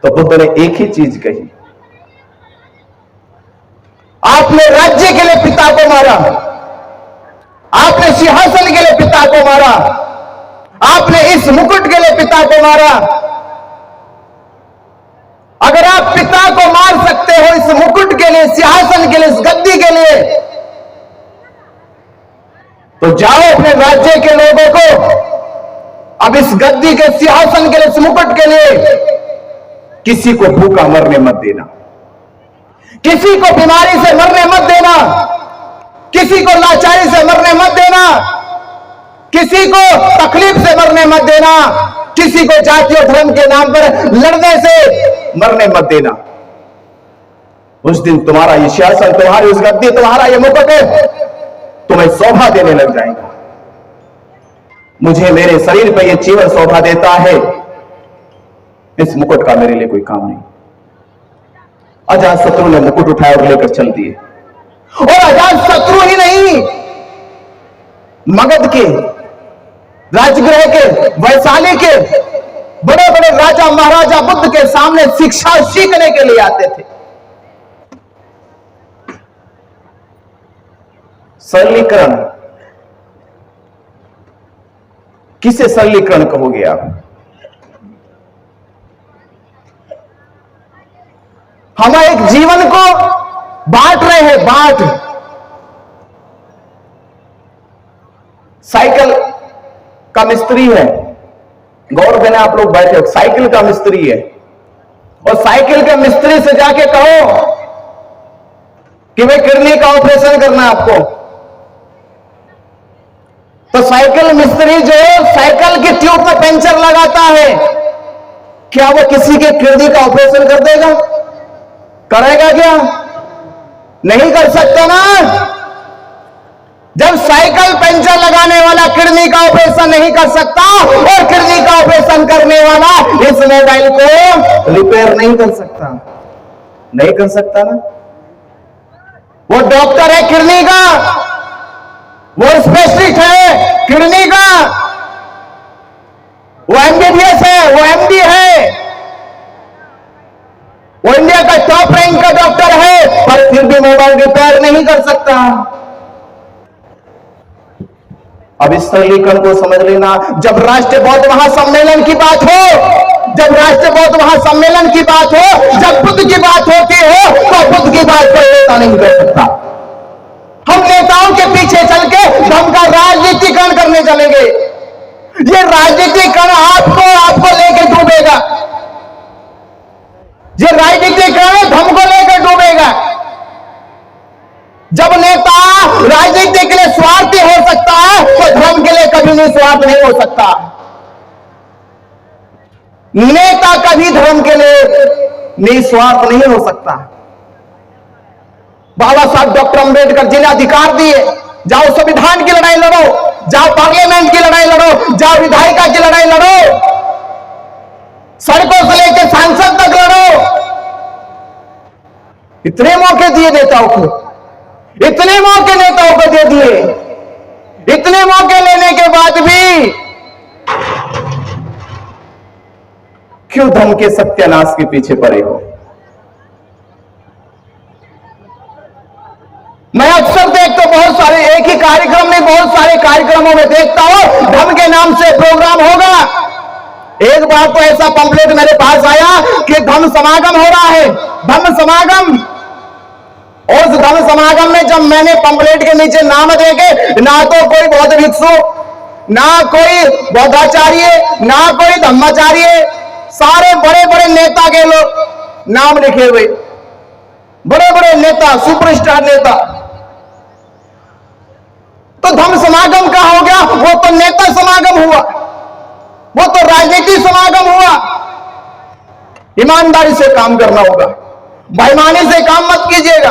तो बुद्ध ने एक ही चीज कही, आपने राज्य के लिए पिता को मारा, आपने सिंहासन के लिए पिता को मारा, आपने इस मुकुट के लिए पिता को मारा। अगर आप पिता को मार सकते हो इस मुकुट के लिए, सिंहासन के लिए, इस गद्दी के लिए, तो जाओ अपने राज्य के लोगों को अब इस गद्दी के, सिंहासन के लिए, इस मुकुट के लिए किसी को भूखा मरने मत देना, किसी को बीमारी से मरने मत देना, किसी को लाचारी से मरने मत देना, किसी को तकलीफ से मरने मत देना, किसी को जाति और धर्म के नाम पर लड़ने से मरने मत देना। उस दिन तुम्हारा ये सिंहासन, तुम्हारी उस गद्दी, तुम्हारा ये मुकुट तुम्हें शोभा देने लग जाएगा। मुझे मेरे शरीर पर यह जीवन शोभा देता है, इस मुकुट का मेरे लिए कोई काम नहीं। अजात शत्रु ने मुकुट उठाया और लेकर चल दिए। और अजात शत्रु ही नहीं, मगध के, राजगृह के, वैशाली के बड़े बड़े राजा महाराजा बुद्ध के सामने शिक्षा सीखने के लिए आते थे। सरलीकरण, किसे सरलीकरण कहोगे आप? हम एक जीवन को बांट रहे हैं, बांट। साइकिल का मिस्त्री है, गौर देना आप लोग बैठे हो, साइकिल का मिस्त्री है, और साइकिल के मिस्त्री से जाके कहो कि भाई किडनी का ऑपरेशन करना है आपको, तो साइकिल मिस्त्री जो साइकिल की ट्यूब में पंचर लगाता है, क्या वो किसी के किडनी का ऑपरेशन कर देगा? करेगा क्या? नहीं कर सकता ना। जब साइकिल पंचर लगाने वाला किडनी का ऑपरेशन नहीं कर सकता और किडनी का ऑपरेशन करने वाला इस मोबाइल को रिपेयर नहीं कर सकता, नहीं कर सकता ना। वो डॉक्टर है किडनी का, वो स्पेशलिस्ट है किडनी का, वो एमबीबीएस है, वो एमडी है, वो इंडिया का टॉप रैंक का डॉक्टर है, पर फिर भी मोबाइल रिपेयर नहीं कर सकता। अब इस सरलीकरण को समझ लेना। जब राष्ट्रीय बौद्ध महासम्मेलन की बात हो, जब राष्ट्रीय बौद्ध महासम्मेलन की बात हो, जब बुद्ध की बात होती हो, तो बुद्ध की बात कोई नेता नहीं कर सकता। हम नेताओं के पीछे चल के धर्म का राजनीतिकरण करने चलेंगे। ये राजनीतिकरण आपको लेकर डूबेगा। ये राजनीतिकरण धर्म को लेकर डूबेगा। जब नेता राजनीति के लिए स्वार्थी हो सकता है, तो धर्म के लिए कभी निस्वार्थ नहीं हो सकता। नेता कभी धर्म के लिए निस्वार्थ नहीं हो सकता। बाबा साहब डॉक्टर अंबेडकर जिन्हें अधिकार दिए, जाओ संविधान की लड़ाई लड़ो, जाओ पार्लियामेंट की लड़ाई लड़ो, जाओ विधायिका की लड़ाई लड़ो, सड़कों से लेकर सांसद तक लड़ो। इतने मौके दिए नेताओं को, इतने मौके नेताओं को दे दिए, इतने मौके लेने के बाद भी क्यों धर्म के सत्यानाश के पीछे पड़े हो? मैं अक्सर देखता हूं, बहुत सारे, एक ही कार्यक्रम में बहुत सारे कार्यक्रमों में देखता हूं धर्म के नाम से प्रोग्राम होगा। एक बार तो ऐसा पंपलेट मेरे पास आया कि धर्म समागम हो रहा है, धर्म समागम। और उस धर्म समागम में जब मैंने पंपलेट के नीचे नाम देखे, ना तो कोई बौद्ध भिक्षु, ना कोई बौद्धाचार्य, ना कोई धम्माचार्य, सारे बड़े बड़े नेता के लोग नाम लिखे हुए, बड़े बड़े नेता, सुपरस्टार नेता। तो धर्म समागम का हो गया, वो तो नेता समागम हुआ, वो तो राजनीति समागम हुआ। ईमानदारी से काम करना होगा, बेईमानी से काम मत कीजिएगा।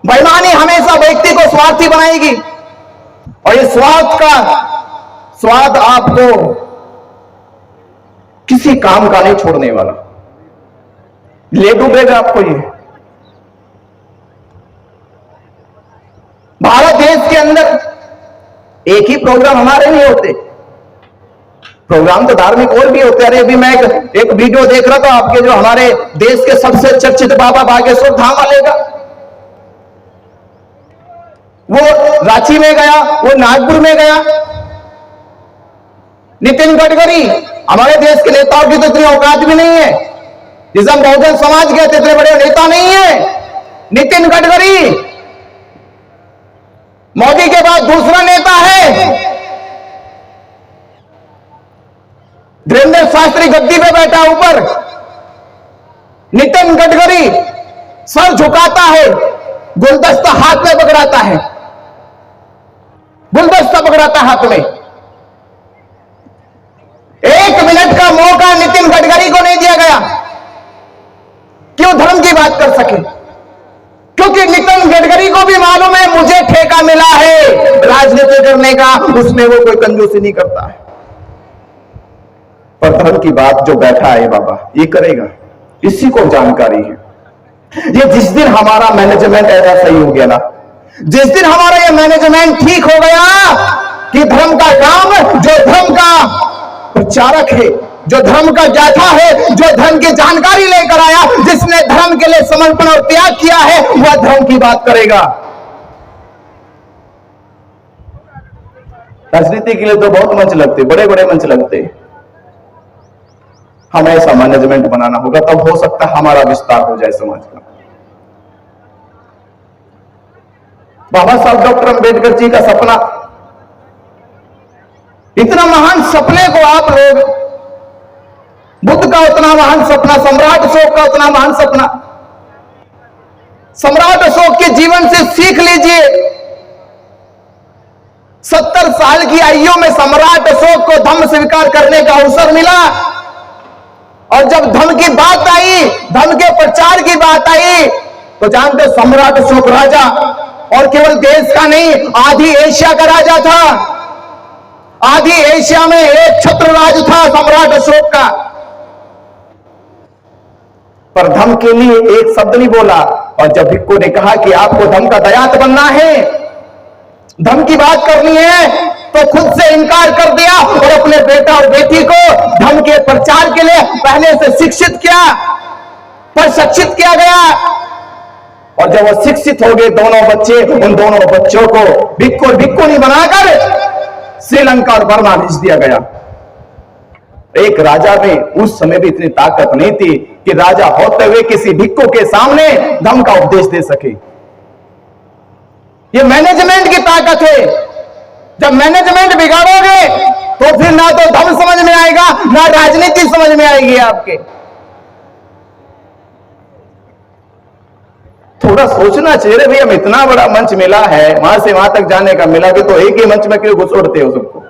बेईमानी हमेशा व्यक्ति को स्वार्थी बनाएगी, और ये स्वार्थ का स्वाद आपको किसी काम का नहीं छोड़ने वाला, ले डूबेगा आपको। ये भारत देश के अंदर एक ही प्रोग्राम हमारे नहीं होते, प्रोग्राम तो धार्मिक और भी होते हैं। अरे अभी मैं एक वीडियो देख रहा था, आपके जो हमारे देश के सबसे चर्चित बाबा बागेश्वर धाम वाले का, वो रांची में गया, वो नागपुर में गया। नितिन गडकरी, हमारे देश के नेताओं की तो इतनी औकात भी नहीं है, जिसे हम बहुजन समाज के इतने बड़े नेता नहीं है। नितिन गडकरी मोदी के बाद दूसरा नेता है। धीरेन्द्र शास्त्री गद्दी पे बैठा ऊपर, नितिन गडकरी सर झुकाता है, गुलदस्ता हाथ में पकड़ाता है, गुलदस्ता पकड़ाता हाथ में। 1 मिनट का मौका नितिन गडकरी को नहीं दिया गया, क्यों धर्म की बात कर सके, क्योंकि नितिन गडकरी को भी मालूम है मुझे ठेका मिला है राजनीति करने का, उसमें वो कोई कंजूसी नहीं करता है। पर धर्म की बात जो बैठा है बाबा, ये करेगा, इसी को जानकारी है। ये जिस दिन हमारा मैनेजमेंट ऐसा सही हो गया ना, जिस दिन हमारा ये मैनेजमेंट ठीक हो गया कि धर्म का काम, जो धर्म का प्रचारक है, जो धर्म का गाथा है, जो धर्म की जानकारी लेकर आया, जिसने धर्म के लिए समर्पण और त्याग किया है, वह धर्म की बात करेगा। राजनीति के लिए तो बहुत मंच लगते, बड़े बड़े मंच लगते। हमें ऐसा मैनेजमेंट बनाना होगा, तब हो सकता है हमारा विस्तार हो जाए समाज का। बाबा साहब डॉक्टर अंबेडकर जी का सपना, इतना महान सपने को आप लोग, बुद्ध का उतना महान सपना, सम्राट अशोक का उतना महान सपना, सम्राट अशोक के जीवन से सीख लीजिए। 70 साल की आयु में सम्राट अशोक को धम्म स्वीकार करने का अवसर मिला, और जब धम्म की बात आई, धम्म के प्रचार की बात आई, तो जानते सम्राट अशोक राजा, और केवल देश का नहीं, आधी एशिया का राजा था। आधी एशिया में एक छत्र राज था सम्राट अशोक का। पर धम्म के लिए एक शब्द नहीं बोला, और जब भिक्खु ने कहा कि आपको धम्म का दयात बनना है, धम्म की बात करनी है, तो खुद से इनकार कर दिया और अपने बेटा और बेटी को धम्म के प्रचार के लिए पहले से शिक्षित किया, प्रशिक्षित किया गया। और जब वो शिक्षित हो गए दोनों बच्चे, उन दोनों बच्चों को भिक्खु और भिक्खुनी बनाकर श्रीलंका और बर्मा भेज दिया गया। एक राजा में उस समय भी इतनी ताकत नहीं थी कि राजा होते हुए किसी भिक्खु के सामने धम्म का उपदेश दे सके। ये मैनेजमेंट की ताकत है। जब मैनेजमेंट बिगाड़ोगे तो फिर ना तो धर्म समझ में आएगा, ना राजनीति समझ में आएगी आपके। थोड़ा सोचना चाहिए भैया, हम इतना बड़ा मंच मिला है, वहां से वहां तक जाने का मिला, कि तो एक ही मंच में क्यों घुसोड़ते हो सबको।